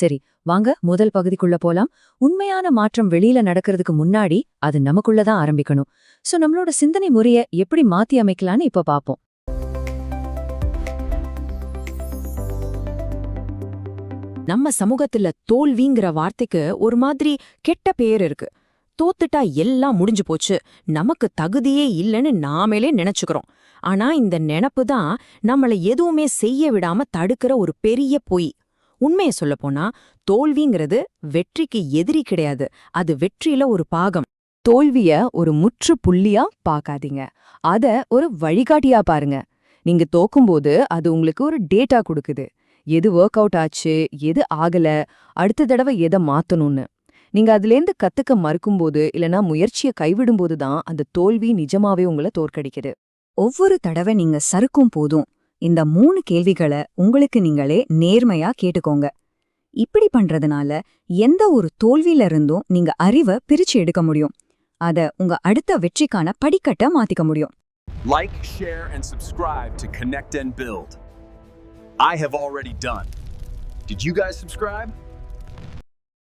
சரி, வாங்க முதல் பகுதிக்குள்ள போலாம். உண்மையான மாற்றம் வெளியில நடக்கிறதுக்கு முன்னாடி அது நமக்குள்ளதான் ஆரம்பிக்கணும். சோ நம்மளோட சிந்தனை முறைய எப்படி மாத்தி அமைக்கலாம்னு இப்ப பாப்போம். நம்ம சமூகத்துல தோல்விங்கிற வார்த்தைக்கு ஒரு மாதிரி கெட்ட பேர் இருக்கு. தோத்துட்டா எல்லாம் முடிஞ்சு போச்சு, நமக்கு தகுதியே இல்லைன்னு நாமளே நினைச்சுக்கிறோம். ஆனா இந்த நினைப்பு தான் நம்மள எதுவுமே செய்ய விடாம தடுக்கிற ஒரு பெரிய பொய். உண்மைய சொல்லப்போனா தோல்விங்கிறது வெற்றிக்கு எதிரி கிடையாது, அது வெற்றியில ஒரு பாகம். தோல்விய ஒரு முற்றுப்புள்ளியா பார்க்காதீங்க, அத ஒரு வழிகாட்டியா பாருங்க. நீங்க தோக்கும்போது அது உங்களுக்கு ஒரு டேட்டா கொடுக்குது. எது ஒர்க் அவுட் ஆச்சு, எது ஆகல, அடுத்த தடவை எதை மாத்தணும்னு. நீங்க அதுலேருந்து கத்துக்க மறுக்கும்போது இல்லனா முயற்சியை கைவிடும்போது தான் அந்த தோல்வி நிஜமாவே உங்களை தோற்கடிக்குது. ஒவ்வொரு தடவை நீங்க சறுக்கும் போதும் இந்த 3 கேள்விகளை உங்களுக்கு நீங்களே நேர்மையா கேட்டுக்கோங்க. இப்படி பண்றதுனால எந்த ஒரு தோல்வியில இருந்தும் நீங்க அறிவை பிரிச்சு எடுக்க முடியும். அத உங்க அடுத்த வெற்றிக்கான படிக்கட்டை மாத்திக்க முடியும். Like, share, and subscribe to Connect and Build. I have already done. Did you guys subscribe?